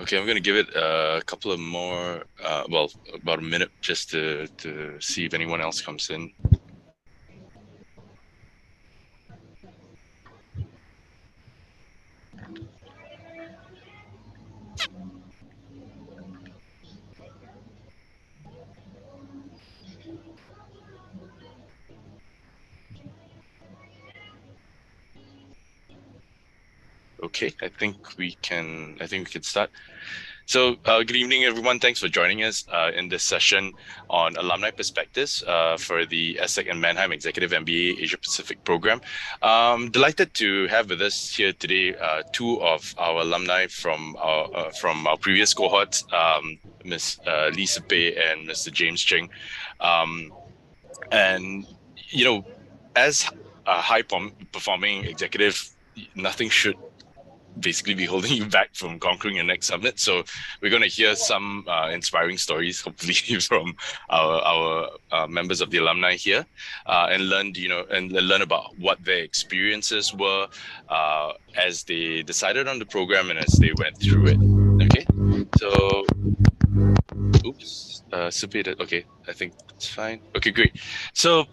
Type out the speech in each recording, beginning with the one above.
Okay, I'm going to give it a couple of more, well, about a minute just to see if anyone else comes in. Okay, I think we can start. So, good evening, everyone. Thanks for joining us in this session on alumni perspectives for the ESSEC and Mannheim Executive MBA Asia Pacific program. Delighted to have with us here today two of our alumni from our previous cohorts, Ms. Lisa Pei and Mr. James Cheng. And as a high-performing executive, nothing should basically be holding you back from conquering your next summit. So we're going to hear some inspiring stories, hopefully, from our members of the alumni here, and learn about what their experiences were as they decided on the program and as they went through it. Okay, so oops, submitted. Okay, I think it's fine. Okay, great. So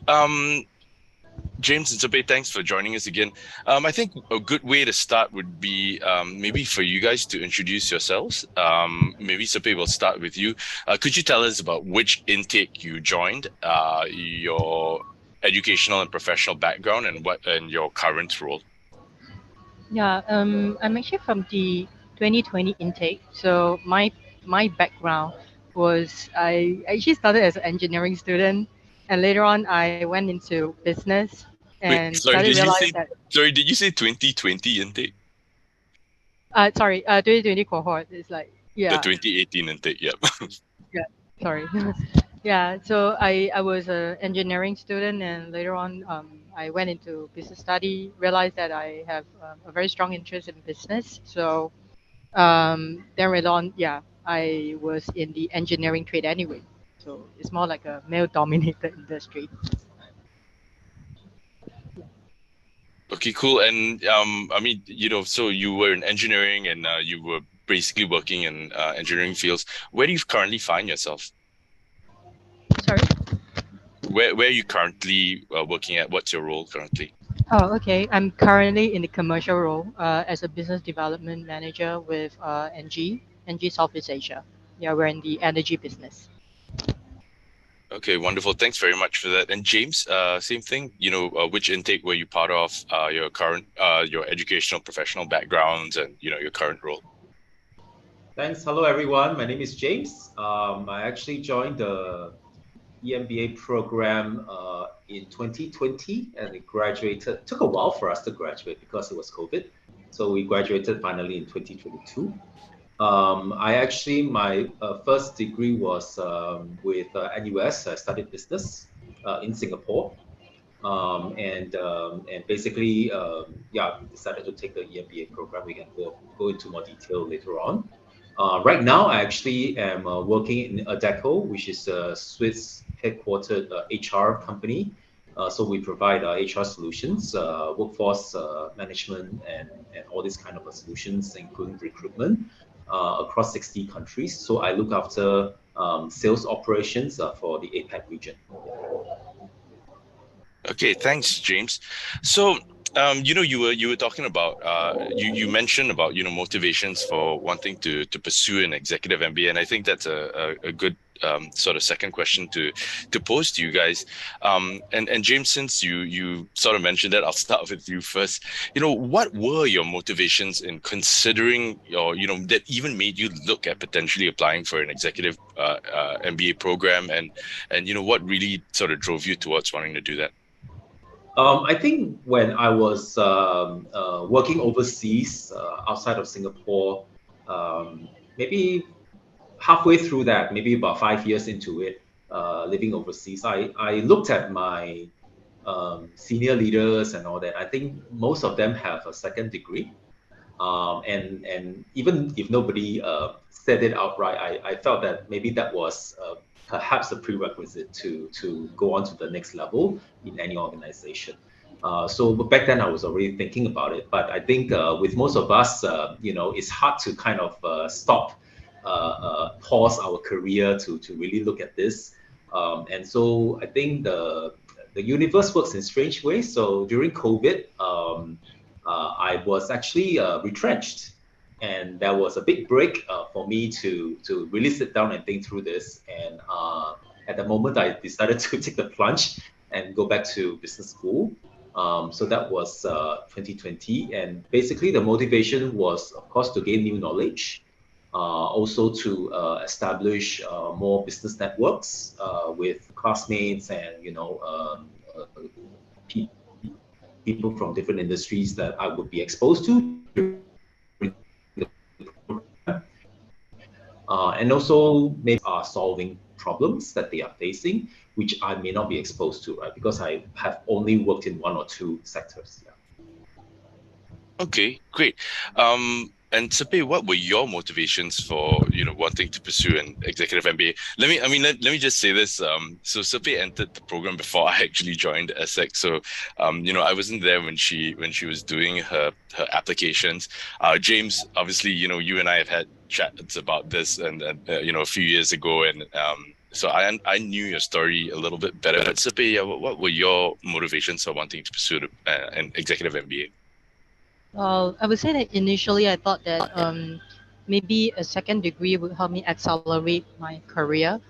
James and Sope, thanks for joining us again. I think a good way to start would be maybe for you guys to introduce yourselves. Maybe Sope, we'll start with you. Could you tell us about which intake you joined, your educational and professional background, and your current role? Yeah, I'm actually from the 2020 intake. So my background was I actually started as an engineering student, and later on I went into business Wait, and started realize that. did you say 2020 intake? Sorry, 2020 cohort is like The yeah 2018 intake, yep. yeah sorry yeah. So I was an engineering student, and later on I went into business study. Realized that I have a very strong interest in business. So then later on, yeah, I was in the engineering trade anyway. So it's more like a male-dominated industry. Okay, cool. And I mean, so you were in engineering and you were basically working in engineering fields. Where do you currently find yourself? Sorry? Where are you currently working at? What's your role currently? Oh, okay. I'm currently in the commercial role as a business development manager with NG Southeast Asia. Yeah, we're in the energy business. Okay, wonderful. Thanks very much for that. And James, same thing. Which intake were you part of? Your current, your educational, professional backgrounds, and your current role. Thanks. Hello, everyone. My name is James. I actually joined the EMBA program in 2020, and it graduated. It took a while for us to graduate because it was COVID. So we graduated finally in 2022. My first degree was with NUS. I studied business in Singapore. And basically, we decided to take the EMBA program. We can go into more detail later on. Right now, I actually am working in Adecco, which is a Swiss headquartered HR company. So we provide HR solutions, workforce management, and all these kind of solutions, including recruitment, across 60 countries. So I look after sales operations for the APAC region. Okay, thanks, James. So, you were talking about you mentioned about motivations for wanting to pursue an executive MBA, and I think that's a good sort of second question to pose to you guys. And James, since you sort of mentioned that, I'll start with you first. What were your motivations in considering that even made you look at potentially applying for an executive MBA program, and what really sort of drove you towards wanting to do that? I think when I was working overseas, outside of Singapore, maybe halfway through that, maybe about 5 years into it, living overseas, I looked at my senior leaders and all that. I think most of them have a second degree. And even if nobody said it outright, I felt that maybe that was perhaps a prerequisite to go on to the next level in any organization. So back then I was already thinking about it, but I think with most of us, it's hard to kind of stop pause our career to really look at this. And so I think the universe works in strange ways. So during COVID, I was actually retrenched, and that was a big break for me to really sit down and think through this. And at the moment, I decided to take the plunge and go back to business school. So that was 2020, and basically the motivation was, of course, to gain new knowledge, also to establish more business networks with classmates and people from different industries that I would be exposed to during the program, and also maybe are solving problems that they are facing, which I may not be exposed to, right? Because I have only worked in one or two sectors. Yeah. Okay, great. And Sepe, what were your motivations for wanting to pursue an executive MBA? Let me just say this. So Sepe entered the program before I actually joined ESSEC. So I wasn't there when she was doing her applications. James, obviously, you and I have had chats about this and a few years ago, and so I knew your story a little bit better. But Sepe, what were your motivations for wanting to pursue an executive MBA? Well, I would say that initially I thought that maybe a second degree would help me accelerate my career.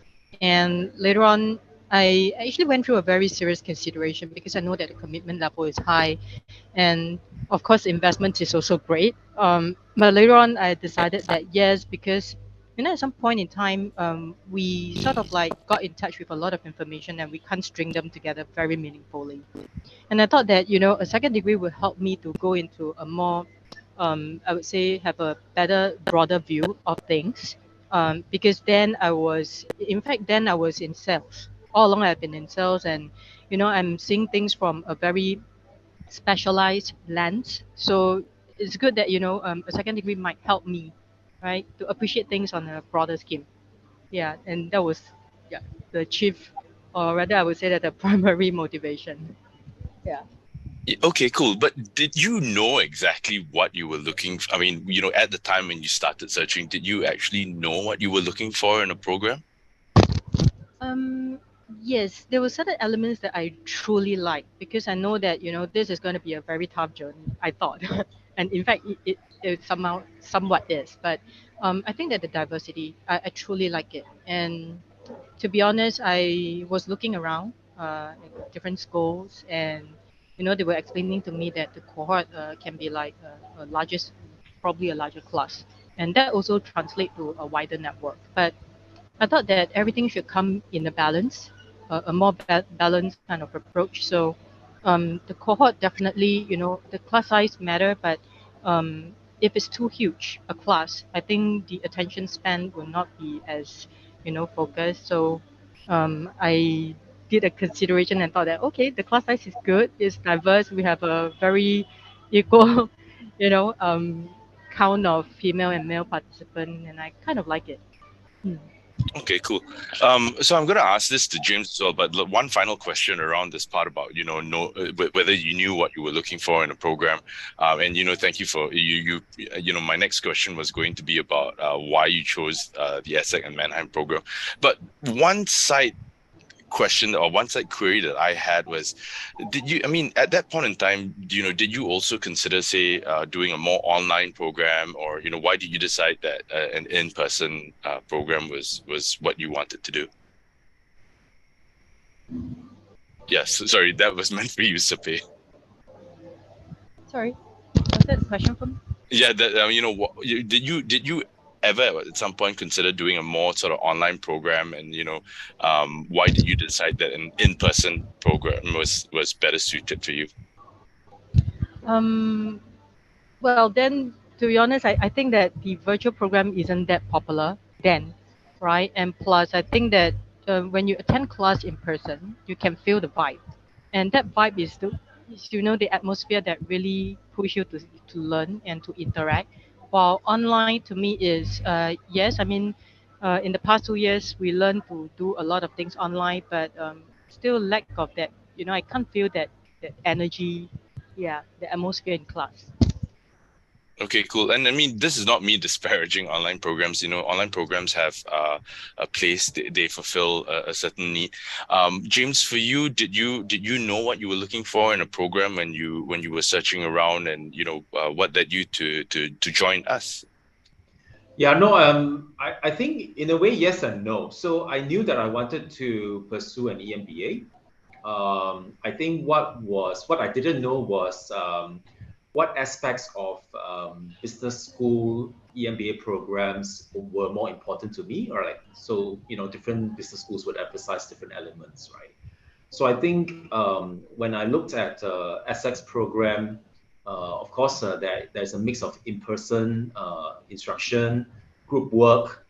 And later on, I actually went through a very serious consideration because I know that the commitment level is high. And of course, investment is also great. But later on, I decided that yes, because at some point in time, we sort of like got in touch with a lot of information and we can't string them together very meaningfully. And I thought that, a second degree would help me to go into a more, I would say, have a better, broader view of things. Because then I was in sales. All along I've been in sales, and, I'm seeing things from a very specialized lens. So it's good that, a second degree might help me, right, to appreciate things on a broader scheme. Yeah, and that was, yeah, the chief, or rather I would say that the primary motivation. Yeah. Okay, cool. But did you know exactly what you were looking for? I mean, at the time when you started searching, did you actually know what you were looking for in a program? Um, yes, there were certain elements that I truly like because I know that this is going to be a very tough journey. I thought, and in fact, it somehow somewhat is. But I think that the diversity, I truly like it. And to be honest, I was looking around at different schools, and they were explaining to me that the cohort can be like a largest, probably a larger class, and that also translate to a wider network. But I thought that everything should come in a balance, a more balanced kind of approach. So the cohort definitely, the class size matter, but if it's too huge, a class, I think the attention span will not be as, focused. So I did a consideration and thought that, okay, the class size is good, it's diverse, we have a very equal, you know, um, count of female and male participant, and I kind of like it. Hmm. Okay, cool. So I'm going to ask this to James as well, but one final question around this part about, whether you knew what you were looking for in a program. And, thank you for my next question was going to be about why you chose the ESSEC and Mannheim program. But one side question or one side query that I had was, at that point in time, did you also consider, say, doing a more online program, or, why did you decide that an in-person program was what you wanted to do? Yes, sorry, that was meant for you, Sepe. Sorry, was that a question from? Yeah, that did you ever at some point consider doing a more sort of online program, and why did you decide that an in-person program was better suited for you? Um, well, then, to be honest, I think that the virtual program isn't that popular then, right? And plus, I think that when you attend class in person, you can feel the vibe. And that vibe is the atmosphere that really push you to learn and to interact. While online to me is, yes, I mean, in the past 2 years, we learned to do a lot of things online, but still lack of that. I can't feel that energy, yeah, the atmosphere in class. Okay, cool. And I mean, this is not me disparaging online programs. You know, online programs have a place. They fulfill a certain need. James, for you, did you know what you were looking for in a program when you were searching around, and what led you to join us? Yeah, no, I think in a way, yes and no. So I knew that I wanted to pursue an EMBA. I think what I didn't know was what aspects of business school EMBA programs were more important to me, or like so different business schools would emphasize different elements, right? So I think when I looked at ESSEC's program, of course there's a mix of in-person instruction, group work,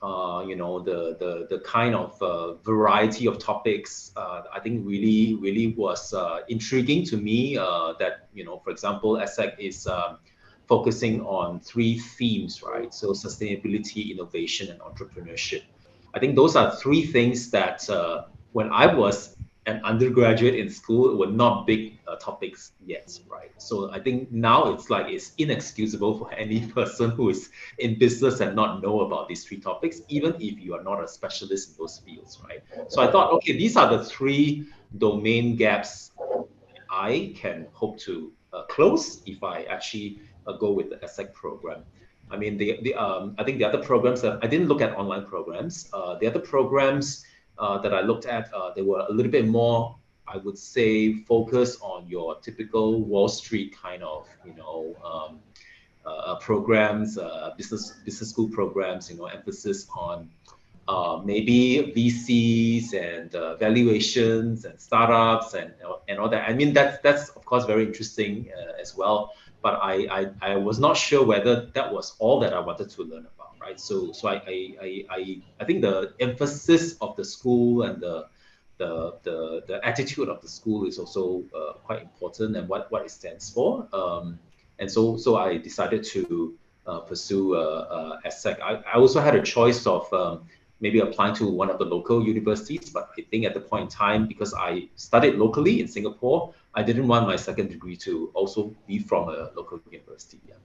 the kind of variety of topics. I think really was intriguing to me. That for example, ESSEC is focusing on three themes, right? So sustainability, innovation, and entrepreneurship. I think those are three things that when I was an undergraduate in school were not big topics yet, right? So I think now it's inexcusable for any person who is in business and not know about these three topics, even if you are not a specialist in those fields, right? So I thought, okay, these are the three domain gaps I can hope to close if I actually go with the ESSEC program. I mean, I think the other programs that I didn't look at online programs. The other programs that I looked at, they were a little bit more, I would say, focused on your typical Wall Street kind of, programs, business school programs. Emphasis on maybe VCs and valuations and startups and all that. I mean, that's of course very interesting as well. But I was not sure whether that was all that I wanted to learn about, right? So I think the emphasis of the school and the attitude of the school is also quite important, and what it stands for. And so I decided to pursue ESSEC. I also had a choice of maybe applying to one of the local universities, but I think at the point in time, because I studied locally in Singapore, I didn't want my second degree to also be from a local university. Yeah.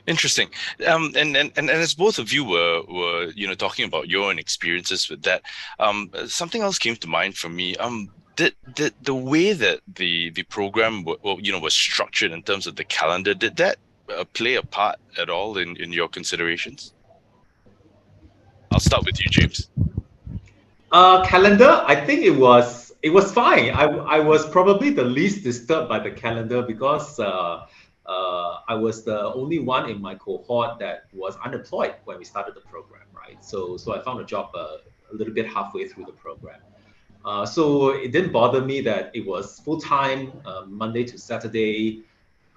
Interesting. And as both of you were talking about your own experiences with that, something else came to mind for me. Did the way that the program was structured in terms of the calendar, did that play a part at all in your considerations? I'll start with you, James. Calendar, I think it was fine. I was probably the least disturbed by the calendar because I was the only one in my cohort that was unemployed when we started the program, right? So I found a job a little bit halfway through the program. So it didn't bother me that it was full time, Monday to Saturday,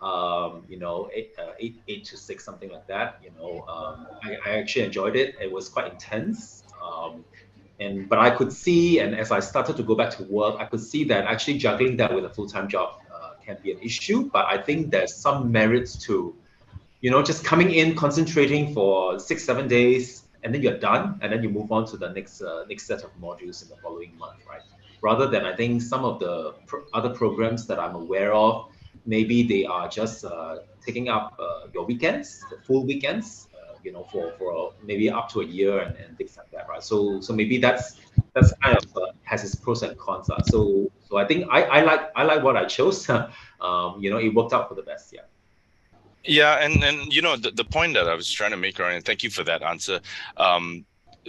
8 to 6, something like that. I actually enjoyed it. It was quite intense. But I could see, and as I started to go back to work, I could see that actually juggling that with a full-time job can be an issue. But I think there's some merits to, just coming in, concentrating for 6, 7 days, and then you're done, and then you move on to the next set of modules in the following month, right? Rather than, I think, some of the other programs that I'm aware of, maybe they are just taking up your weekends, the full weekends, for maybe up to a year and things like that, right? So maybe that's kind of has its pros and cons. So I think I like what I chose. It worked out for the best. Yeah. Yeah, and the point that I was trying to make, Ryan, and thank you for that answer.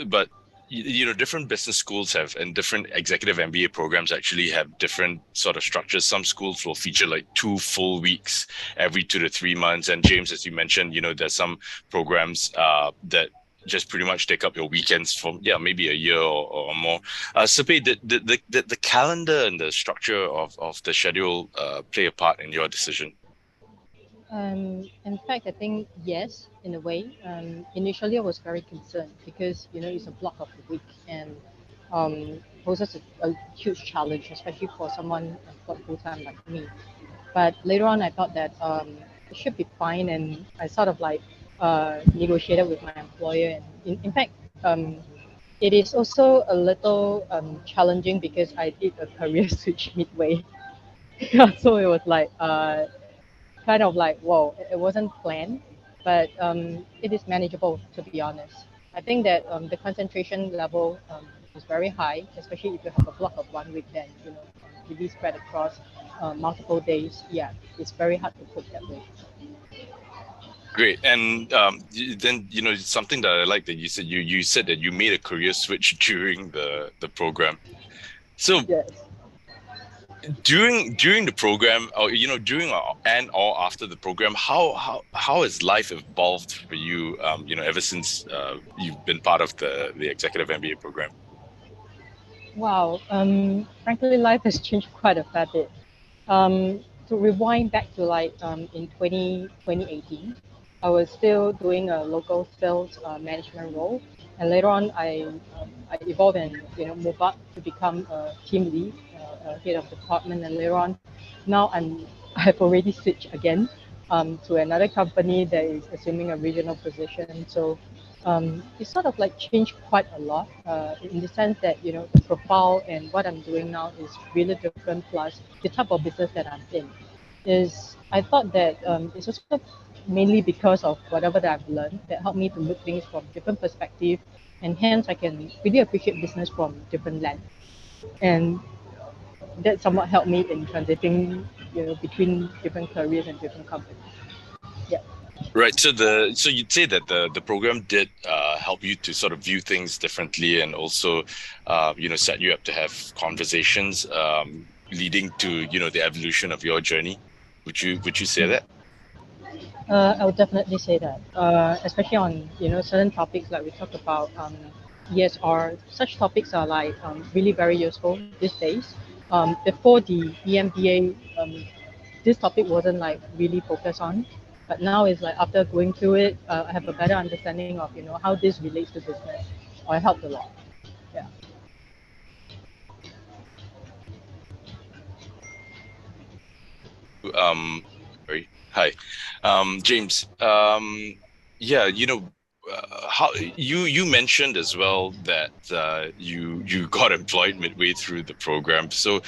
But different business schools have, and different executive MBA programs actually have different sort of structures. Some schools will feature like 2 full weeks every 2 to 3 months. And James, as you mentioned, there's some programs that just pretty much take up your weekends for maybe a year or more. Sipe, did the calendar and the structure of the schedule play a part in your decision? In fact, I think yes, in a way. Initially, I was very concerned because it's a block of the week and poses a huge challenge, especially for someone employed full time like me. But later on, I thought that it should be fine, and I sort of like negotiated with my employer. And in fact, it is also a little challenging because I did a career switch midway. Yeah, so it was like kind of like, whoa, it wasn't planned, but it is manageable, to be honest. I think that the concentration level is very high, especially if you have a block of 1 week, then, really spread across multiple days. Yeah, it's very hard to put that way. Great. And then, something that I like that you said, you said that you made a career switch during the program. So Yes. during the program, or during or after the program, how has life evolved for you? Ever since you've been part of the executive MBA program. Wow. Frankly, life has changed quite a fair bit. To rewind back to like in 2018, I was still doing a local sales management role, and later on I evolved and moved up to become a team lead, head of department, and later on now I've already switched again to another company that is assuming a regional position. So it's sort of like changed quite a lot in the sense that the profile and what I'm doing now is really different. Plus the type of business that I'm in is I thought that it's also mainly because of whatever that I've learned that helped me to look things from different perspective, and hence I can really appreciate business from different lens, and that somewhat helped me in transitioning between different careers and different companies. Yeah. Right. So you'd say that the program did help you to sort of view things differently, and also set you up to have conversations leading to the evolution of your journey. Would you say that? I would definitely say that, especially on certain topics like we talked about ESR. Such topics are like really very useful these days. Before the EMBA, this topic wasn't like really focused on, but now it's like after going through it, I have a better understanding of how this relates to business, or it helped a lot. Yeah. Sorry. Hi, James. Yeah, how you mentioned as well that you got employed midway through the program. So,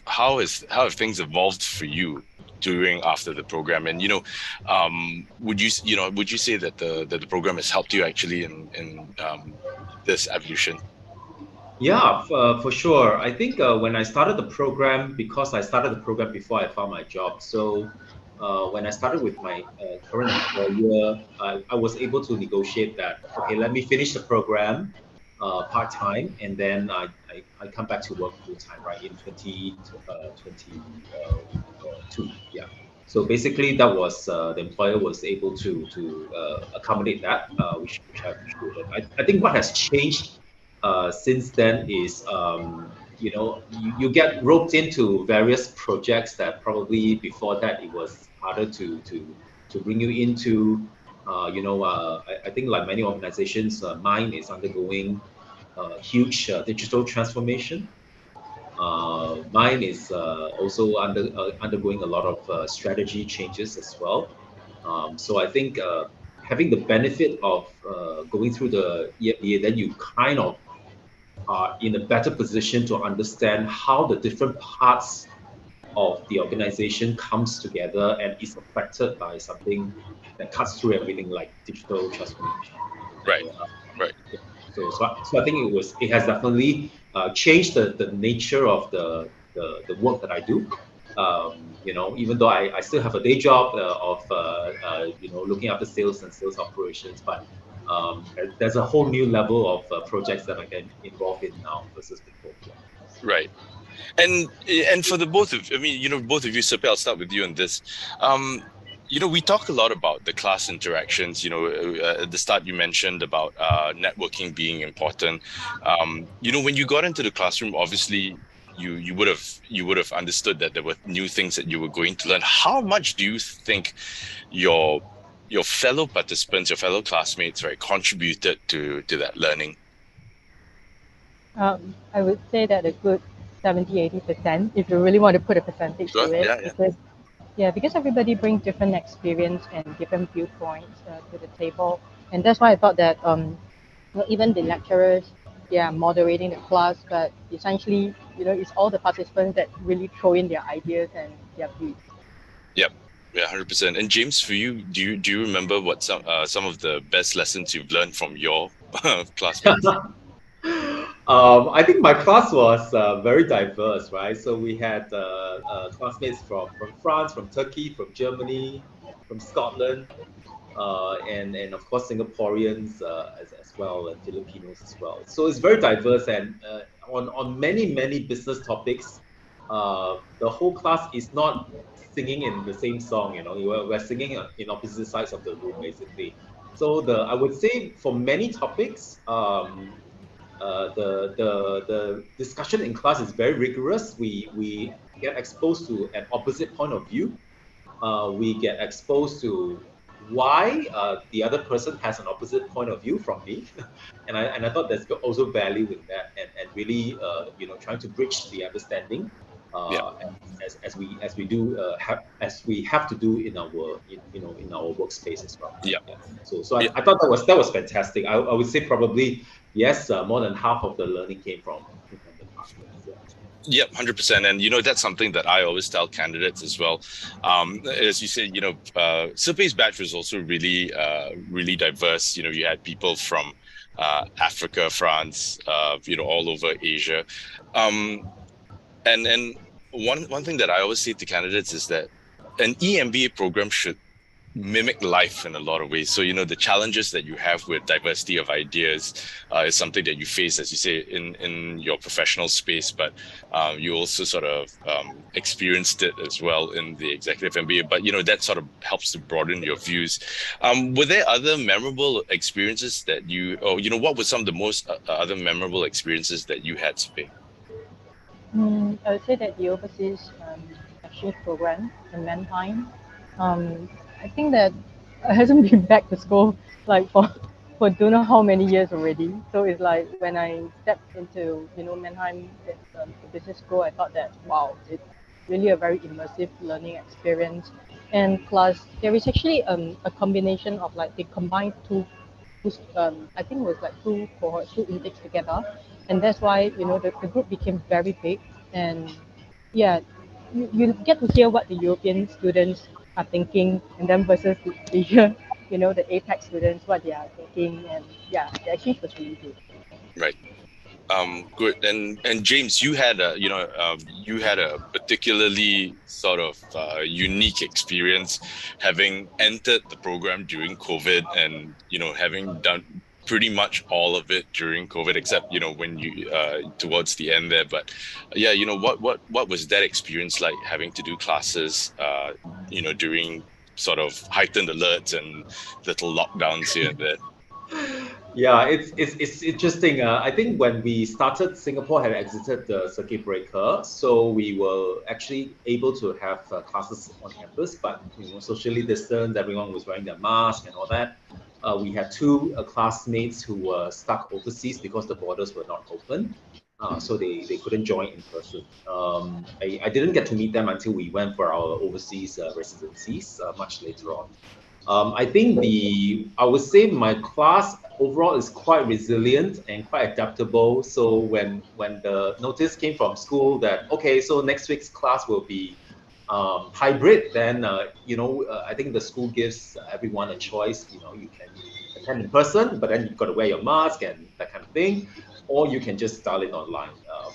how have things evolved for you during after the program? And would you say that the program has helped you actually in this evolution? Yeah, for sure. I think when I started the program, because I started the program before I found my job, so when I started with my current employer, I was able to negotiate that. Okay, let me finish the program part time, and then I come back to work full time, right, in 2022. Yeah. So basically, that was the employer was able to accommodate that, which I appreciated. I think what has changed since then is you get roped into various projects that probably before that it was harder to bring you into. I think like many organizations, mine is undergoing a huge digital transformation. Mine is also undergoing a lot of strategy changes as well. So I think having the benefit of going through the EMBA, then you kind of are in a better position to understand how the different parts of the organization comes together and is affected by something that cuts through everything like digital transformation. Right. Right. Yeah. So I think it has definitely changed the nature of the work that I do. Even though I still have a day job of looking after sales and sales operations, but there's a whole new level of projects that I get involved in now versus before. Yeah. Right. And for the both of, I mean, both of you, Sepe, I'll start with you on this. We talk a lot about the class interactions. At the start you mentioned about networking being important. When you got into the classroom, obviously you would have understood that there were new things that you were going to learn. How much do you think your fellow participants, your fellow classmates, right, contributed to that learning? I would say that a good 70-80%, if you really want to put a percentage Sure. to it, Yeah. because everybody brings different experience and different viewpoints to the table, and that's why I thought that even the lecturers, moderating the class, but essentially, it's all the participants that really throw in their ideas and their views. Yep. Yeah, 100%. And James, for you, do you remember what some of the best lessons you've learned from your classmates? I think my class was very diverse, right? So we had classmates from France, from Turkey, from Germany, from Scotland, and of course Singaporeans as well, and Filipinos as well. So it's very diverse, and on many business topics, the whole class is not singing in the same song. We're singing in opposite sides of the room basically. So I would say for many topics, the discussion in class is very rigorous. We get exposed to an opposite point of view. We get exposed to why the other person has an opposite point of view from me, and I thought there's also value in that, and really trying to bridge the understanding, Yeah. as we do as we have to do in our in our workspace as well. Yeah. Yeah. So I thought that was fantastic. I would say probably yes, more than half of the learning came from the class. Yeah. Yep, 100%. And, that's something that I always tell candidates as well. As you said, Sirpei's batch was also really diverse. You had people from Africa, France, all over Asia. And one thing that I always say to candidates is that an EMBA program should mimic life in a lot of ways. So, the challenges that you have with diversity of ideas is something that you face, as you say, in your professional space, but you also sort of experienced it as well in the executive MBA. But, that sort of helps to broaden your views. Were there other memorable experiences that what were some of the most other memorable experiences that you had, Sirpei? I would say that the overseas exchange program in Mannheim, I think that I hasn't been back to school like for don't know how many years already. So it's like when I stepped into Mannheim, the business school, I thought that wow, it's really a very immersive learning experience. And plus, there is actually a combination of like they combined I think it was like two cohorts, two intakes together, and that's why the group became very big. And yeah, you get to hear what the European students are thinking, and then versus the Asia, the APAC students what they are thinking, and yeah, the exchange was really good. Right. Good. And James, you had a particularly sort of unique experience having entered the program during COVID, and having done pretty much all of it during COVID, except when you towards the end there. But yeah, what was that experience like, having to do classes during sort of heightened alerts and little lockdowns here and there? Yeah, it's interesting. I think when we started, Singapore had exited the circuit breaker, so we were actually able to have classes on campus, but socially distanced. Everyone was wearing their mask and all that. We had two classmates who were stuck overseas because the borders were not open, so they couldn't join in person. I didn't get to meet them until we went for our overseas residencies much later on. I think I would say my class overall is quite resilient and quite adaptable. So when the notice came from school that, okay, so next week's class will be hybrid, then I think the school gives everyone a choice. You can attend in person, but then you've got to wear your mask and that kind of thing, or you can just dial it online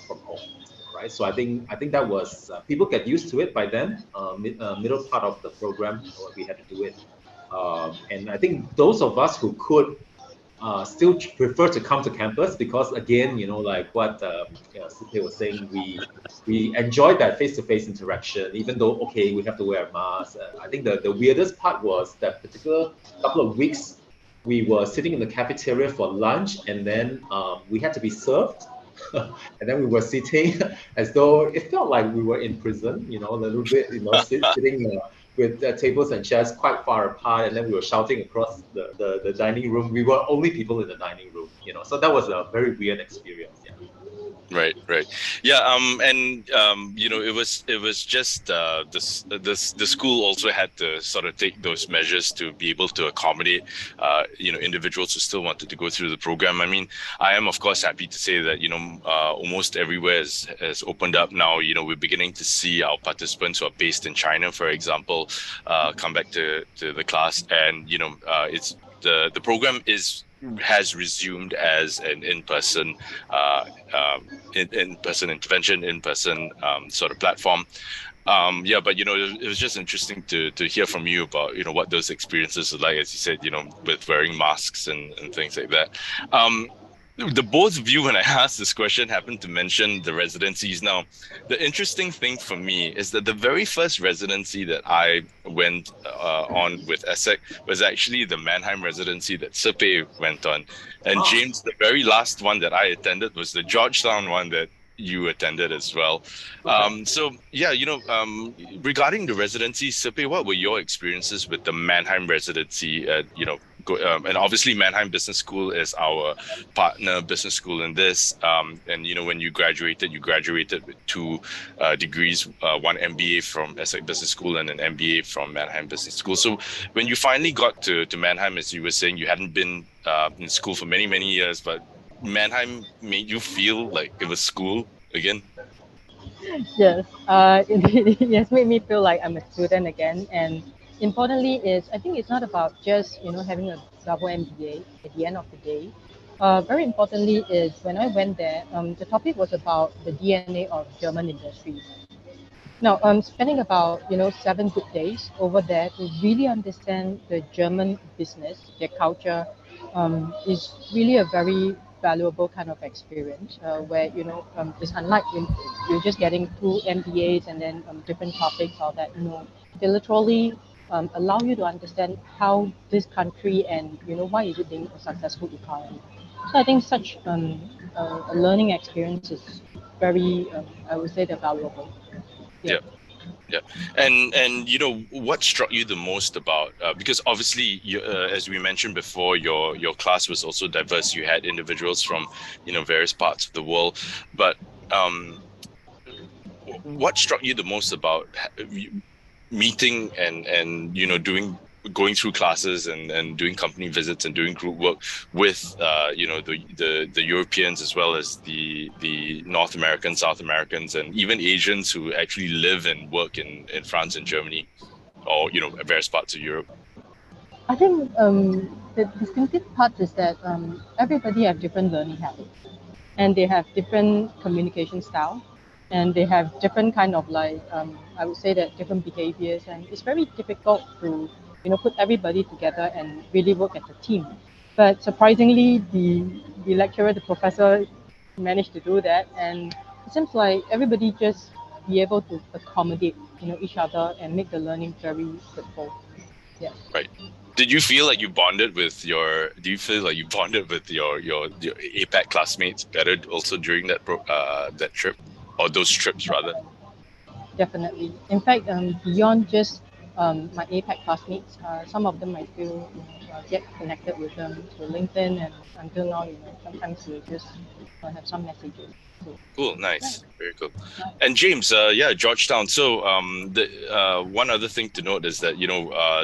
from home. Right, so I think that was people get used to it by then. Middle part of the program, we had to do it. And I think those of us who could still prefer to come to campus, because again, like what Sirpei was saying, we enjoyed that face-to-face interaction, even though, okay, we have to wear a mask. I think the weirdest part was that particular couple of weeks, we were sitting in the cafeteria for lunch, and then we had to be served. And then we were sitting as though it felt like we were in prison, a little bit, sitting with tables and chairs quite far apart, and then we were shouting across the dining room. We were only people in the dining room, so that was a very weird experience. Yeah. Right, right. Yeah, it was just the school also had to sort of take those measures to be able to accommodate individuals who still wanted to go through the program. I mean, I am of course happy to say that almost everywhere has opened up now. We're beginning to see our participants who are based in China, for example, come back to the class, and it's the program has resumed as an in-person in-person intervention, in-person sort of platform. But it was just interesting to hear from you about what those experiences are like, as you said, with wearing masks and things like that. The both of you, when I asked this question, happened to mention the residencies. Now, the interesting thing for me is that the very first residency that I went on with ESSEC was actually the Mannheim residency that Sipe went on. And James, the very last one that I attended was the Georgetown one that you attended as well. Regarding the residency, Sipe, what were your experiences with the Mannheim residency? And obviously Mannheim Business School is our partner business school in this. And when you graduated with two degrees, one MBA from ESSEC Business School and an MBA from Mannheim Business School. So when you finally got to Mannheim, as you were saying, you hadn't been in school for many, many years, but Mannheim made you feel like it was school again? Yes, it has made me feel like I'm a student again. And importantly, I think it's not about just having a double MBA at the end of the day. Very importantly is when I went there, the topic was about the DNA of German industries. Now, spending about 7 good days over there to really understand the German business, their culture, is really a very valuable kind of experience where it's unlike when you're just getting two MBAs and then different topics, all that. They literally allow you to understand how this country and why is it being a successful economy. So I think such a learning experience is very, I would say, they're valuable. Yeah. Yeah, and what struck you the most about because obviously as we mentioned before, your class was also diverse. You had individuals from various parts of the world, but what struck you the most about meeting and going through classes and doing company visits and doing group work with the Europeans as well as the North Americans, South Americans, and even Asians who actually live and work in France and Germany, or various parts of Europe? I think the distinctive part is that everybody have different learning habits, and they have different communication style, and they have different kind of like I would say that different behaviors, and it's very difficult to put everybody together and really work as a team. But surprisingly, the lecturer, the professor, managed to do that, and it seems like everybody just be able to accommodate each other and make the learning very fruitful. Yeah. Right. Did you feel like you bonded with your APAC classmates better also during that trip, or those trips rather? Definitely. In fact, beyond just my APAC classmates, some of them I still get connected with them through LinkedIn, and until now, sometimes we just have some messages. So, Cool, nice, very cool. And James, Georgetown. So, the one other thing to note is that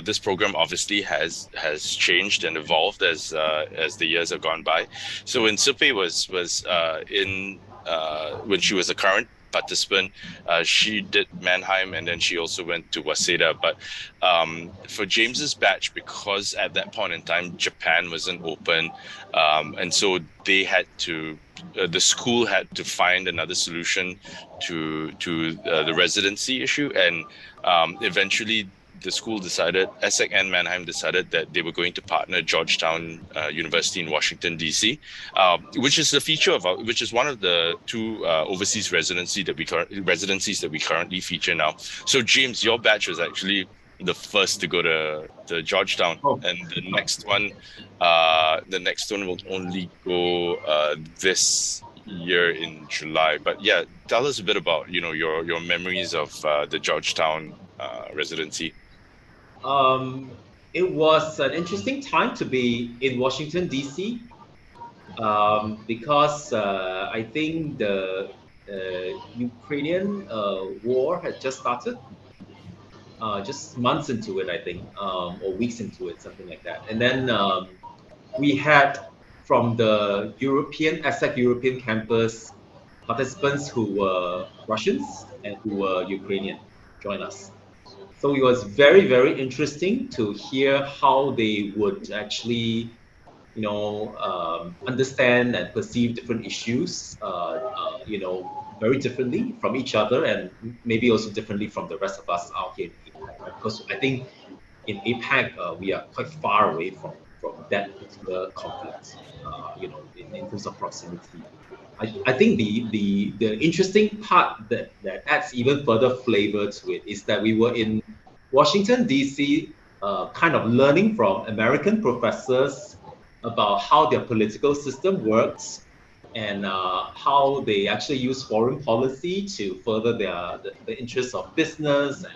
this program obviously has changed and evolved as the years have gone by. So, when Sipe was in when she was a current participant, she did Mannheim, and then she also went to Waseda. But for James's batch, because at that point in time Japan wasn't open, and so they had to. The school had to find another solution to the residency issue, and eventually the school decided, ESSEC and Mannheim decided that they were going to partner Georgetown University in Washington D.C., which is which is one of the two overseas residencies that we currently feature now. So James, your batch was actually the first to go to Georgetown, and the next one will only go this year in July. But yeah, tell us a bit about your memories of the Georgetown residency. It was an interesting time to be in Washington D.C. because I think the Ukrainian war had just started, just months into it, I think, or weeks into it, something like that. And then we had from the ESSEC European campus participants who were Russians and who were Ukrainian join us. So it was very, very interesting to hear how they would actually, understand and perceive different issues, very differently from each other, and maybe also differently from the rest of us out here in APAC, right? Because I think in APAC, we are quite far away from that particular conflict, in terms of proximity. I think the interesting part that adds even further flavor to it is that we were in Washington, D.C., kind of learning from American professors about how their political system works and how they actually use foreign policy to further the interests of business and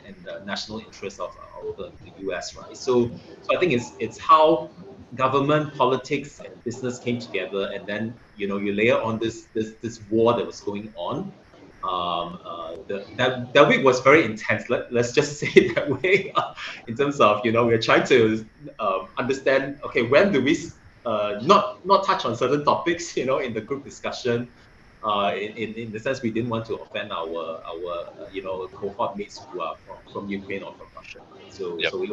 and the national interests of the U.S. Right. So I think it's how government, politics, and business came together, and then you layer on this war that was going on. That week was very intense. Let's just say it that way. In terms of we're trying to understand. Okay, when do we not touch on certain topics? In the group discussion. In the sense we didn't want to offend our cohort mates who are from Ukraine or from Russia. Right? So Yep. so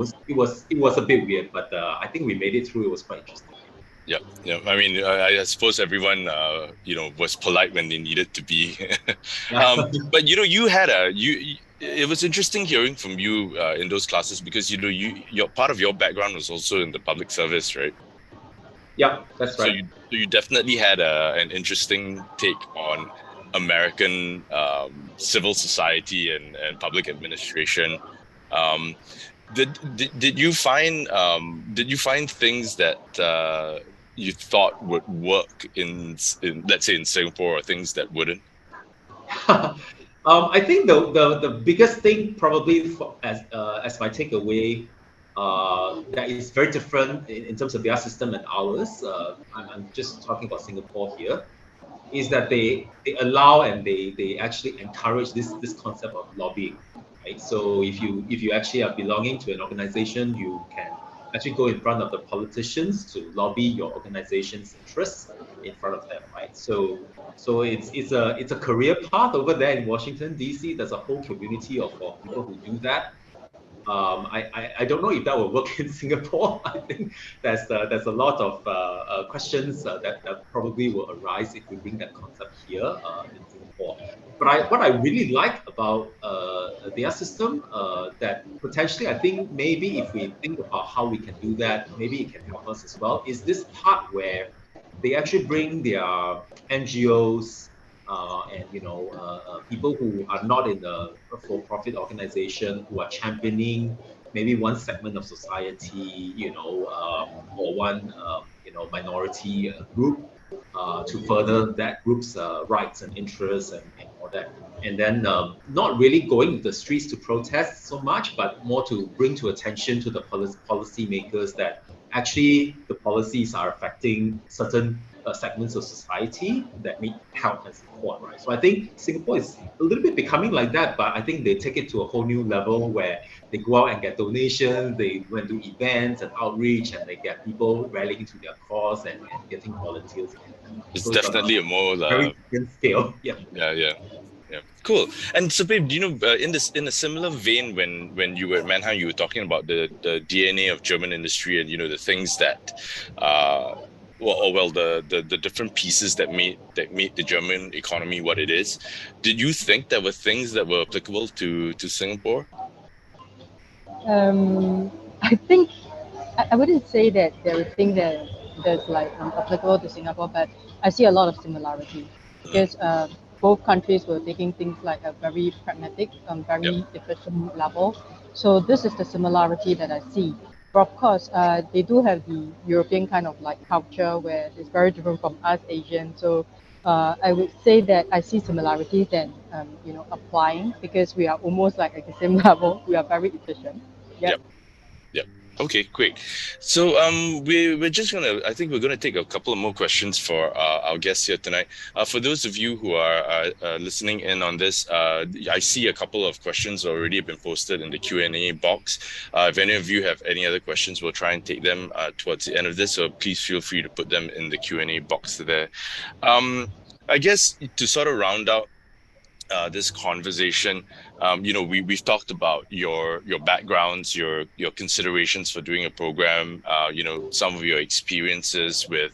it was a bit weird, but I think we made it through. It was quite interesting. Yeah. I mean, I suppose everyone, was polite when they needed to be. But you had it was interesting hearing from you in those classes because your part of your background was also in the public service, right? Yeah, that's right. So you definitely had an interesting take on American civil society and public administration. Did you find things that you thought would work in let's say in Singapore, or things that wouldn't? I think the biggest thing probably as my takeaway that is very different in terms of their system and ours. I'm just talking about Singapore here. Is that they allow and they actually encourage this concept of lobbying, right? So if you actually are belonging to an organization, you can actually go in front of the politicians to lobby your organization's interests in front of them, right? So it's a career path over there in Washington D.C. There's a whole community of people who do that. I don't know if that will work in Singapore. I think there's a lot of questions that probably will arise if we bring that concept here in Singapore. But what I really like about their system that potentially I think maybe if we think about how we can do that, maybe it can help us as well, is this part where they actually bring their NGOs and people who are not in the for-profit organization who are championing maybe one segment of society, or one minority group to further that group's rights and interests and all that. And then not really going to the streets to protest so much, but more to bring to attention to the policy makers that actually the policies are affecting certain segments of society that need help and support, right? So I think Singapore is a little bit becoming like that, but I think they take it to a whole new level where they go out and get donations, they go and do events and outreach, and they get people rallying to their cause and getting volunteers. It's So definitely a more very different scale. Yeah. Yeah, cool. And so, babe, in a similar vein, when you were at Mannheim, you were talking about the DNA of German industry and the things that, the different pieces that made the German economy what it is. Did you think there were things that were applicable to Singapore? I think I wouldn't say that there are things that's like applicable to Singapore, but I see a lot of similarity because both countries were taking things like a very pragmatic, very efficient level. So this is the similarity that I see. But of course, they do have the European kind of like culture where it's very different from us Asians. So I would say that I see similarities and applying because we are almost like at the same level. We are very efficient. Yep. Okay, great. So we're just gonna, I think we're gonna take a couple of more questions for our guests here tonight. For those of you who are listening in on this, I see a couple of questions already have been posted in the Q&A box. If any of you have any other questions, we'll try and take them towards the end of this. So please feel free to put them in the Q&A box there. I guess to sort of round out this conversation, we've talked about your backgrounds, your considerations for doing a program, some of your experiences with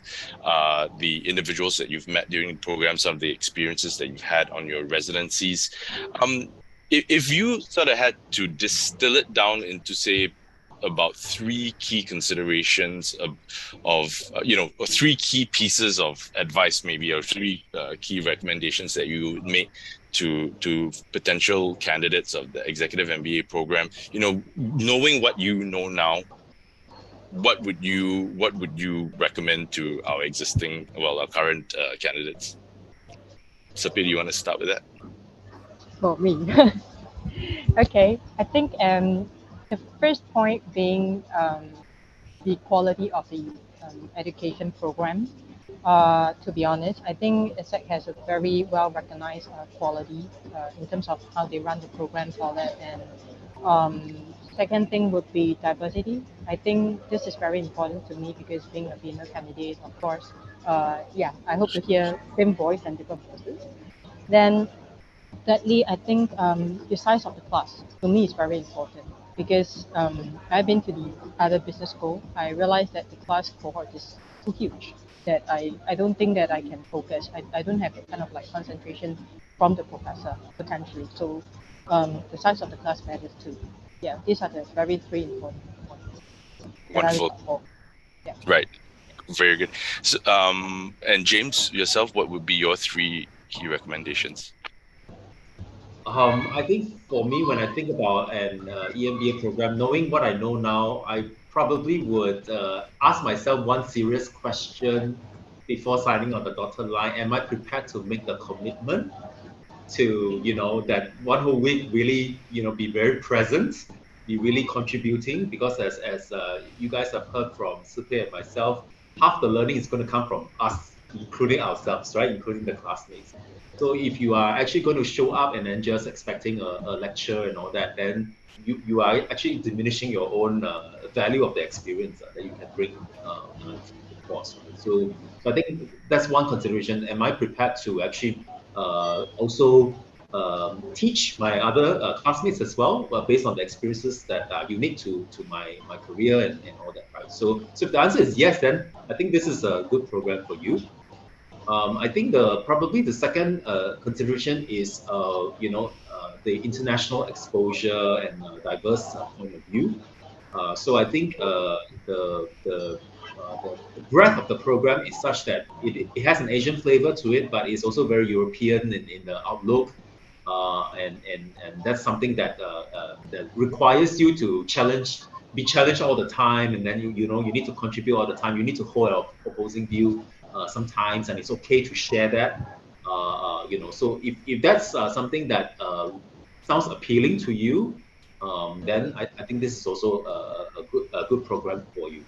the individuals that you've met during the program, some of the experiences that you've had on your residencies. If you sort of had to distill it down into, say, about three key considerations or three key pieces of advice, maybe, or three key recommendations that you would make to potential candidates of the executive MBA program, knowing what you know now, what would you recommend to our current candidates? Sapir, you want to start with that? For me. Okay, I think the first point being the quality of the education program. To be honest, I think ESSEC has a very well recognized quality in terms of how they run the programs, all that. And second thing would be diversity. I think this is very important to me because being a female candidate, of course, I hope to hear same voice and different voices. Then thirdly, I think the size of the class to me is very important because I've been to the other business school. I realized that the class cohort is too huge that I don't think that I can focus. I don't have kind of like concentration from the professor potentially. So the size of the class matters too. Yeah, these are the three important points. Wonderful. Yeah. Right. Very good. So, and James, yourself, what would be your three key recommendations? I think for me, when I think about an EMBA program, knowing what I know now, I probably would ask myself one serious question before signing on the dotted line. Am I prepared to make the commitment to, that one whole week really, be very present, be really contributing? Because as you guys have heard from Supe and myself, half the learning is going to come from us, including ourselves, right? Including the classmates. So if you are actually going to show up and then just expecting a lecture and all that, then you are actually diminishing your own value of the experience that you can bring to the course, right? So I think that's one consideration. Am I prepared to actually also teach my other classmates as well, based on the experiences that are unique to my career and all that, right? So if the answer is yes, then I think this is a good program for you. I think probably the second consideration is the international exposure and diverse point of view. So I think the breadth of the program is such that it has an Asian flavor to it, but it's also very European in the outlook. And that's something that requires you to be challenged all the time, and then you need to contribute all the time. You need to hold an opposing view sometimes, and it's okay to share that. So if that's something that sounds appealing to you, then I think this is also a good program for you.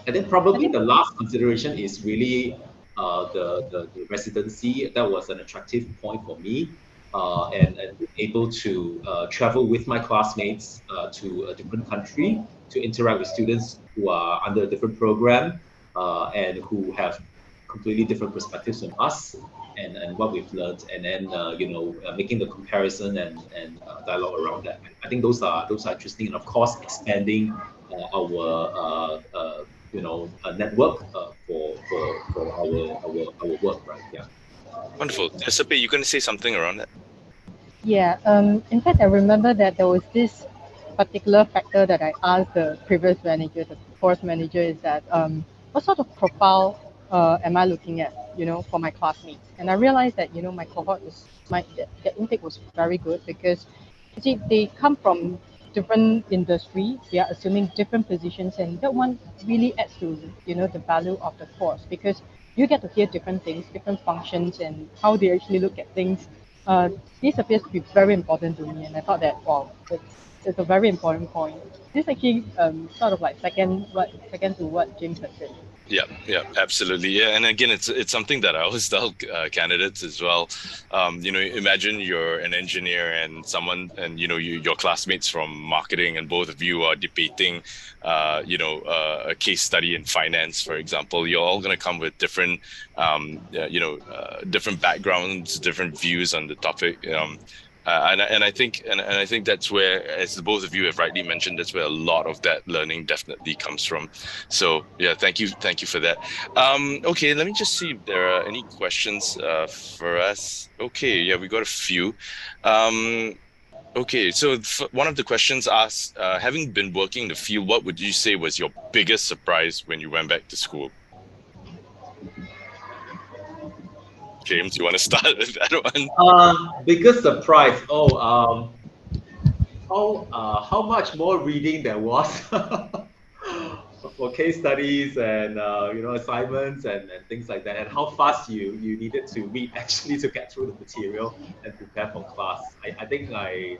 And then probably the last consideration is really the residency. That was an attractive point for me, and able to travel with my classmates to a different country to interact with students who are under a different program and who have completely different perspectives from us and what we've learned, and then making the comparison and dialogue around that. I think those are interesting, and of course expanding our network for our work, right? Yeah. Wonderful. Sapir, you're going to say something around that? Yeah. In fact, I remember that there was this particular factor that I asked the previous manager, the course manager, is that what sort of profile am I looking at, for my classmates? And I realized that, my cohort the intake was very good because, you see, they come from different industry. They are assuming different positions, and that one really adds to, the value of the course because you get to hear different things, different functions, and how they actually look at things. This appears to be very important to me, and I thought that, wow, So it's a very important point. This actually sort of like second to what James had said. Yeah, yeah, absolutely. Yeah, and again, it's something that I always tell candidates as well. Imagine you're an engineer and someone, and your classmates from marketing, and both of you are debating, a case study in finance, for example. You're all going to come with different, different backgrounds, different views on the topic. And I think that's where, as the both of you have rightly mentioned, that's where a lot of that learning definitely comes from. So yeah, thank you for that. Okay, let me just see if there are any questions for us. Okay, yeah, we got a few. Okay, so one of the questions asks, having been working in the field, what would you say was your biggest surprise when you went back to school? James, you want to start with that one? Biggest surprise. How much more reading there was for case studies and assignments and things like that, and how fast you needed to read actually to get through the material and prepare for class. I think I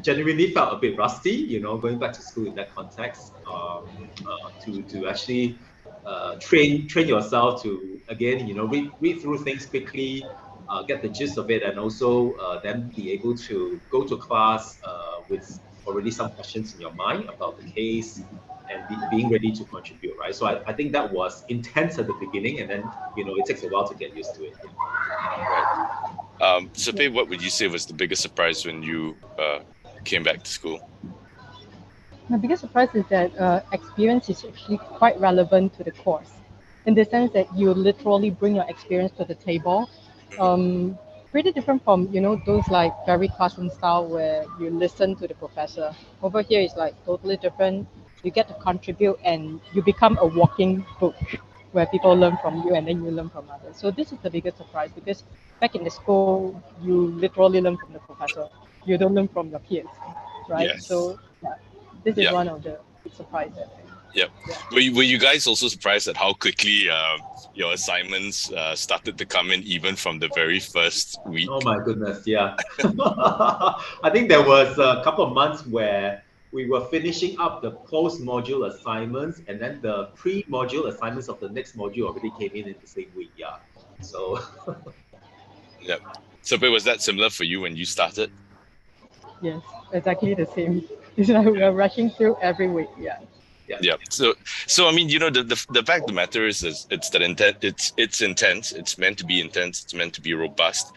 genuinely felt a bit rusty, going back to school in that context, to actually train yourself to again, read through things quickly, get the gist of it, and also then be able to go to class with already some questions in your mind about the case and being ready to contribute, right? So I think that was intense at the beginning, and then it takes a while to get used to it. Right. Sape, what would you say was the biggest surprise when you came back to school? My biggest surprise is that experience is actually quite relevant to the course, in the sense that you literally bring your experience to the table. Pretty different from those like very classroom style where you listen to the professor. Over here is like totally different. You get to contribute and you become a walking book where people learn from you and then you learn from others. So this is the biggest surprise because back in the school you literally learn from the professor. You don't learn from your peers, right? Yes. So yeah, this is one of the big surprises. Yep. Yeah. Were you guys also surprised at how quickly your assignments started to come in, even from the very first week? Oh my goodness, yeah. I think there was a couple of months where we were finishing up the post-module assignments, and then the pre-module assignments of the next module already came in the same week. Yeah. So. Yep. So, was that similar for you when you started? Yes, exactly the same. It's like we are rushing through every week. Yeah. Yeah. So I mean, the fact of the matter is it's that intent. It's intense. It's meant to be intense. It's meant to be robust.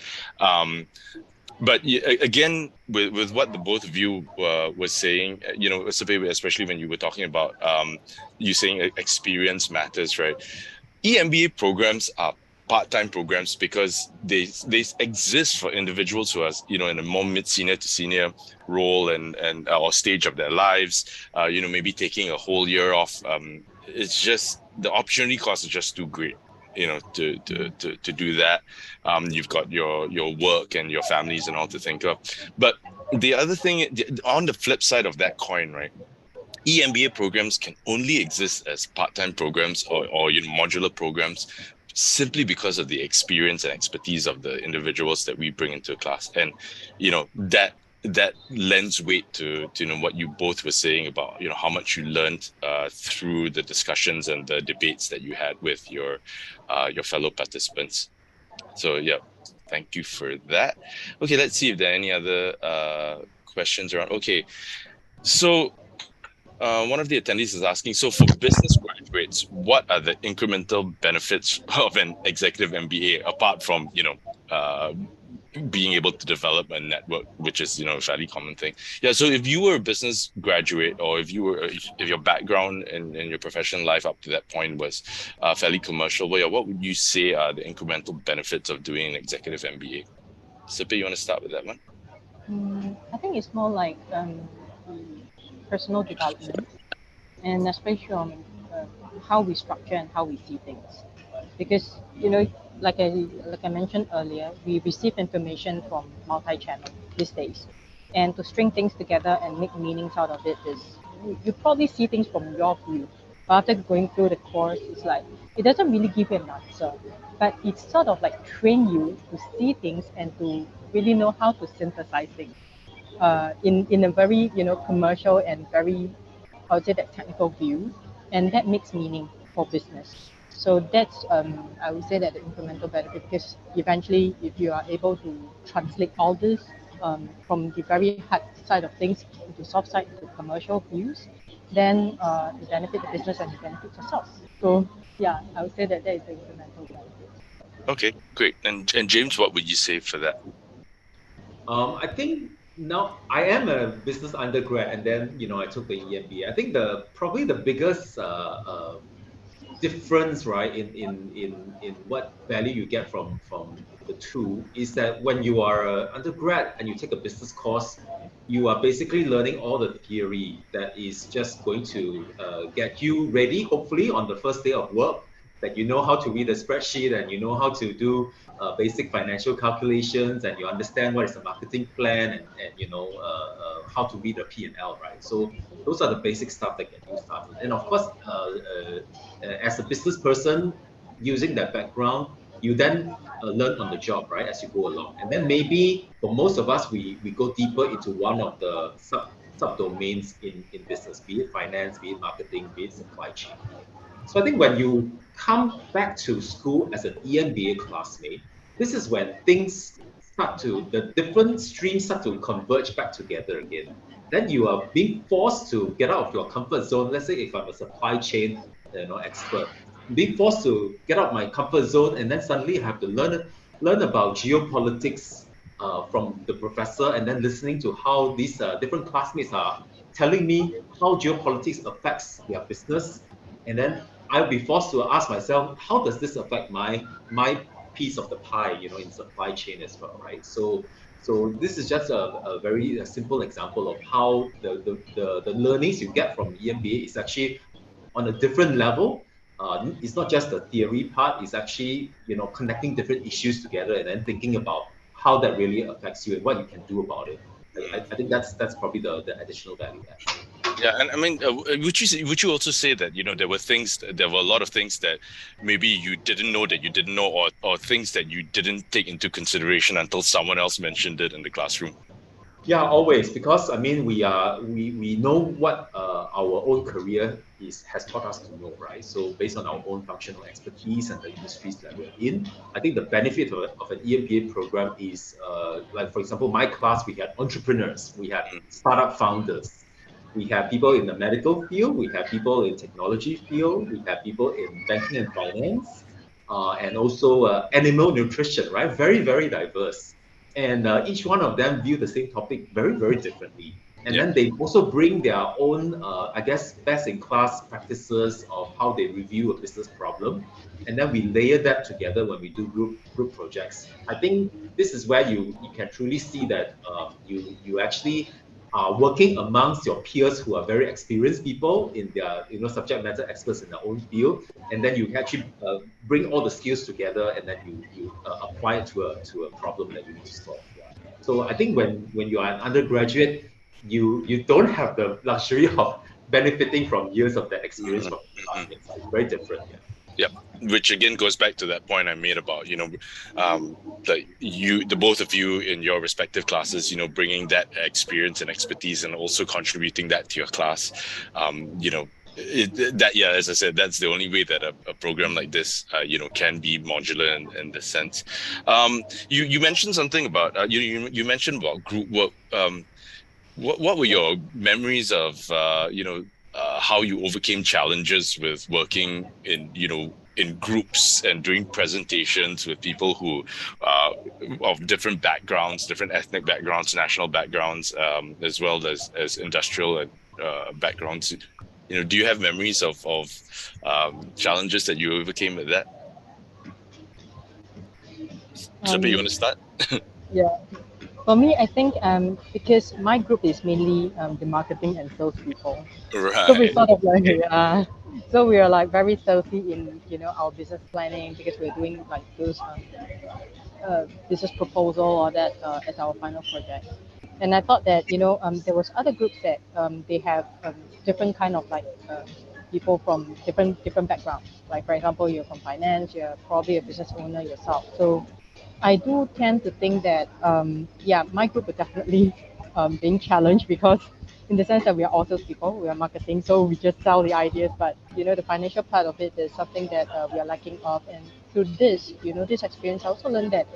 But again, with what the both of you was saying, especially when you were talking about you saying experience matters, right? EMBA programs are part-time programs because they exist for individuals who are in a more mid-senior to senior role and or stage of their lives, maybe taking a whole year off. It's just the opportunity cost is just too great, to do that. You've got your work and your families and all to think of. But the other thing, on the flip side of that coin, right? EMBA programs can only exist as part-time programs or modular programs simply because of the experience and expertise of the individuals that we bring into class. And that lends weight to what you both were saying about how much you learned through the discussions and the debates that you had with your fellow participants. So yeah, thank you for that. Okay, let's see if there are any other questions around. Okay, so one of the attendees is asking, so for business graduates, what are the incremental benefits of an executive MBA apart from, being able to develop a network, which is, a fairly common thing? Yeah. So if you were a business graduate, or if your background and your professional life up to that point was fairly commercial, what would you say are the incremental benefits of doing an executive MBA? Sippe, you want to start with that one? I think it's more like personal development, and especially on how we structure and how we see things. Because like I mentioned earlier, we receive information from multi-channel these days, and to string things together and make meanings out of it is you probably see things from your view. But after going through the course, it's like it doesn't really give you an answer, but it's sort of like train you to see things and to really know how to synthesize things. in a very commercial and very, I would say, that technical view, and that makes meaning for business. So that's I would say that the incremental benefit, because eventually if you are able to translate all this from the very hard side of things into soft side, into commercial views, then it benefits the business and it benefits yourself. So yeah, I would say that is the incremental benefit. Okay, great. And James, what would you say for that? I think now I am a business undergrad, and then I took the EMBA. I think probably the biggest difference, right, in what value you get from the two is that when you are an undergrad and you take a business course, you are basically learning all the theory that is just going to get you ready, hopefully, on the first day of work, that you know how to read a spreadsheet and you know how to do basic financial calculations, and you understand what is a marketing plan, and how to read a P&L, right? So those are the basic stuff that get you started. And of course, as a business person using that background, you then learn on the job, right, as you go along. And then maybe for most of us, we go deeper into one of the subdomains in business, be it finance, be it marketing, be it supply chain, right? So I think when you come back to school as an EMBA classmate, this is when things the different streams start to converge back together again. Then you are being forced to get out of your comfort zone. Let's say if I'm a supply chain expert, being forced to get out of my comfort zone, and then suddenly I have to learn about geopolitics from the professor, and then listening to how these different classmates are telling me how geopolitics affects their business, and then I'll be forced to ask myself, how does this affect my piece of the pie, in supply chain as well, right? So this is just a very simple example of how the learnings you get from EMBA is actually on a different level. It's not just the theory part; it's actually connecting different issues together and then thinking about how that really affects you and what you can do about it. I think that's probably the additional value add. Yeah, and I mean, would you also say that there were a lot of things that maybe you didn't know that you didn't know, or things that you didn't take into consideration until someone else mentioned it in the classroom? Yeah, always, because I mean we know what our own career has taught us to know, right? So based on our own functional expertise and the industries that we're in, I think the benefit of an EMBA program is like, for example, my class, we had entrepreneurs, we had startup founders, we have people in the medical field, we have people in technology field, we have people in banking and finance, and also animal nutrition, right? Very, very diverse. And each one of them view the same topic very, very differently. And Yeah. then they also bring their own, I guess, best in class practices of how they review a business problem. And then we layer that together when we do group projects. I think this is where you can truly see that you actually are working amongst your peers who are very experienced people in their subject matter experts in their own field, and then you actually bring all the skills together, and then you apply it to a problem that you need to solve. Yeah. So I think when you are an undergraduate, you don't have the luxury of benefiting from years of that experience from classmates. It's very different. Yeah. Yep. Which again goes back to that point I made about, the both of you in your respective classes, bringing that experience and expertise and also contributing that to your class. As I said, that's the only way that a program like this, can be modular in this sense. You mentioned something about, you mentioned about group work. What were your memories of, how you overcame challenges with working in groups and doing presentations with people who of different backgrounds, different ethnic backgrounds, national backgrounds, as well as industrial backgrounds? Do you have memories of challenges that you overcame with that? Sophie, you want to start? Yeah. For me, I think because my group is mainly the marketing and sales people, so we Right. sort of like so we are like very salesy in our business planning, because we're doing like those business proposal or that as our final project. And I thought that there was other groups that they have different kind of like people from different backgrounds. Like for example, you're from finance, you're probably a business owner yourself. So I do tend to think that, yeah, my group is definitely being challenged because in the sense that we are also people, we are marketing, so we just sell the ideas, but the financial part of it is something that we are lacking of. And through this, this experience, I also learned that,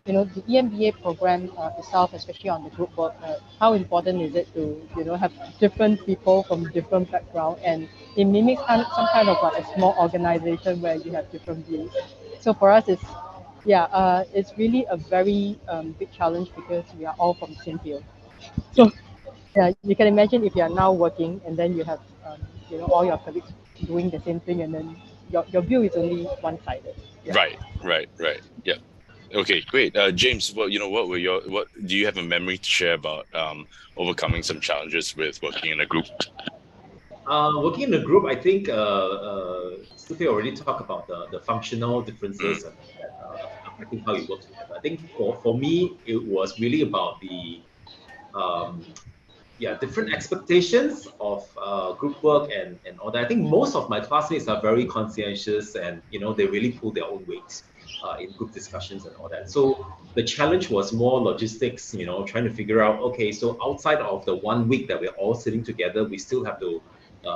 the EMBA program itself, especially on the group work, how important is it to, have different people from different background, and it mimics some kind of like a small organization where you have different views. So for us, it's really a very big challenge because we are all from the same field. Yeah. So yeah, you can imagine if you are now working and then you have all your colleagues doing the same thing, and then your view is only one-sided. Yeah. Right. Yeah. Okay, great. James, what do you have a memory to share about overcoming some challenges with working in a group? Working in a group, I think Sufi already talked about the functional Mm. differences and affecting how you work together. I think for me, it was really about the um, different expectations of group work and all that. I think most of my classmates are very conscientious and they really pull their own weight in group discussions and all that. So the challenge was more logistics, trying to figure out, okay, so outside of the 1 week that we're all sitting together, we still have to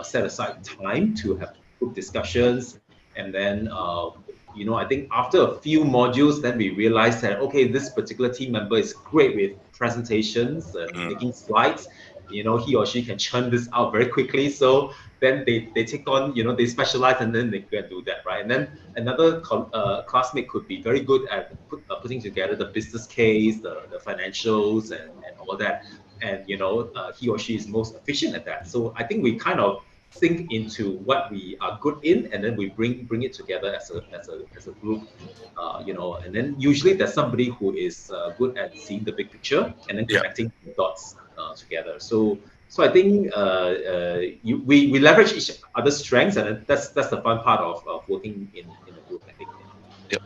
set aside time to have group discussions. And then, I think after a few modules, then we realized that, okay, this particular team member is great with presentations and Mm. making slides. He or she can churn this out very quickly. So then they take on, they specialize and then they can do that, right? And then another classmate could be very good at putting together the business case, the financials, and all that. And he or she is most efficient at that. So I think we kind of think into what we are good in, and then we bring it together as a group. And then usually there's somebody who is good at seeing the big picture and then Yeah. connecting the dots together. So I think we leverage each other's strengths, and that's the fun part of working in a group, I think. Yep.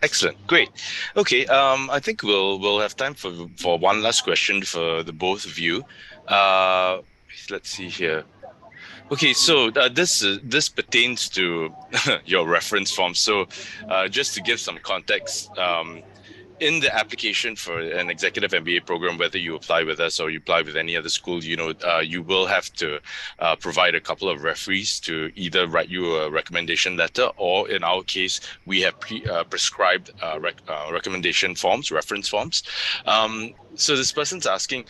Excellent. Great. Okay. I think we'll have time for one last question for the both of you. Let's see here. Okay, so this pertains to your reference form. So, just to give some context, in the application for an executive MBA program, whether you apply with us or you apply with any other school, you will have to provide a couple of referees to either write you a recommendation letter, or in our case, we have prescribed recommendation forms, reference forms. So this person's asking,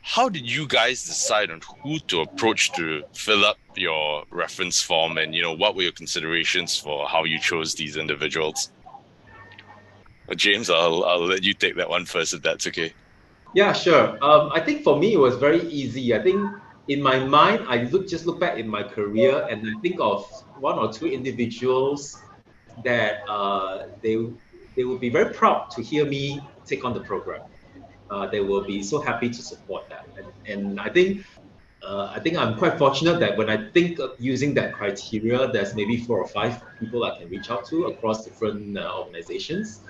how did you guys decide on who to approach to fill up your reference form, and what were your considerations for how you chose these individuals? James, I'll let you take that one first, if that's okay. Yeah, sure. I think for me it was very easy. I think in my mind, I just look back in my career and I think of one or two individuals that they would be very proud to hear me take on the program. They will be so happy to support that, and I think I'm quite fortunate that when I think of using that criteria, there's maybe 4 or 5 people I can reach out to across different organizations.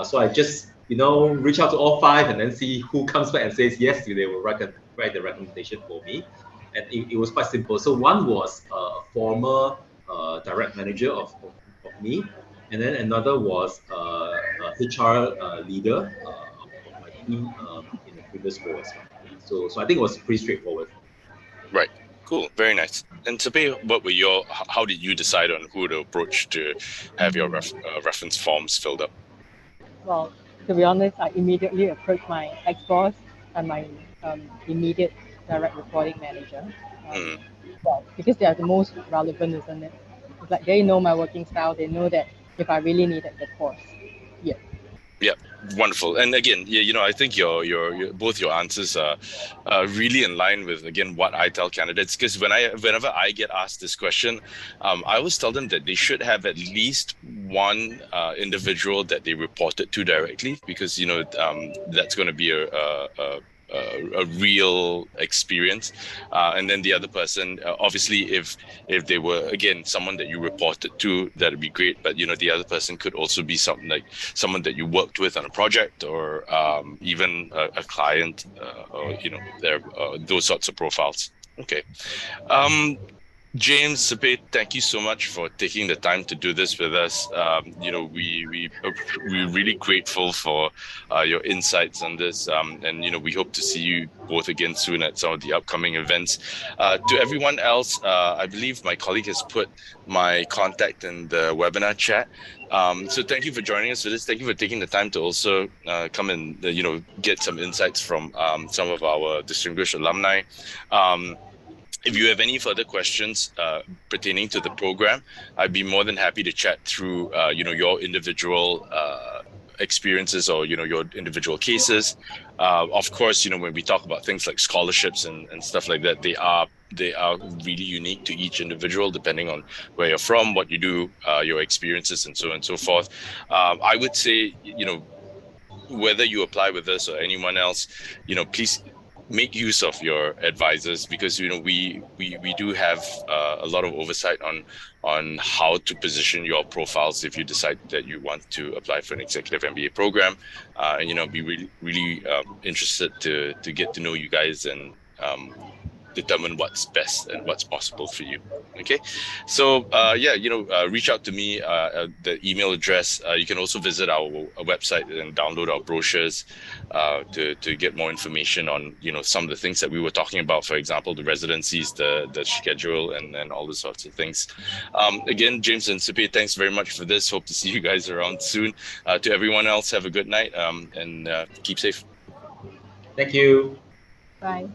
So I just, reach out to all 5 and then see who comes back and says yes, they will write the recommendation for me. And it was quite simple. So one was a former direct manager of me, and then another was a HR leader of my team in the previous role as well. So I think it was pretty straightforward. Right. Cool. Very nice. And Sabe, how did you decide on who to approach to have your reference forms filled up? Well, to be honest, I immediately approached my ex-boss and my immediate direct reporting manager. Um, Mm. well, because they are the most relevant, isn't it? It's like they know my working style. They know that if I really needed the course. Yeah. Yeah, wonderful. And again, yeah, I think your both your answers are really in line with, again, what I tell candidates. Because whenever I get asked this question, I always tell them that they should have at least one individual that they reported to directly, because that's going to be a real experience. And then the other person, obviously, if they were, again, someone that you reported to, that'd be great. But the other person could also be something like someone that you worked with on a project, or even a client, or those sorts of profiles. Okay. James, Sapit, thank you so much for taking the time to do this with us. We're really grateful for your insights on this, and we hope to see you both again soon at some of the upcoming events. To everyone else, I believe my colleague has put my contact in the webinar chat. So thank you for joining us for this. Thank you for taking the time to also come and get some insights from some of our distinguished alumni. If you have any further questions pertaining to the program, I'd be more than happy to chat through, your individual experiences or, your individual cases. Of course, when we talk about things like scholarships and stuff like that, they are really unique to each individual, depending on where you're from, what you do, your experiences, and so on and so forth. I would say, whether you apply with us or anyone else, please make use of your advisors, because we do have a lot of oversight on how to position your profiles if you decide that you want to apply for an executive MBA program, and be really interested to get to know you guys and determine what's best and what's possible for you. Okay, so reach out to me. The email address. You can also visit our website and download our brochures to get more information on some of the things that we were talking about. For example, the residencies, the schedule, and all those sorts of things. Again, James and Sipi, thanks very much for this. Hope to see you guys around soon. To everyone else, have a good night and keep safe. Thank you. Bye.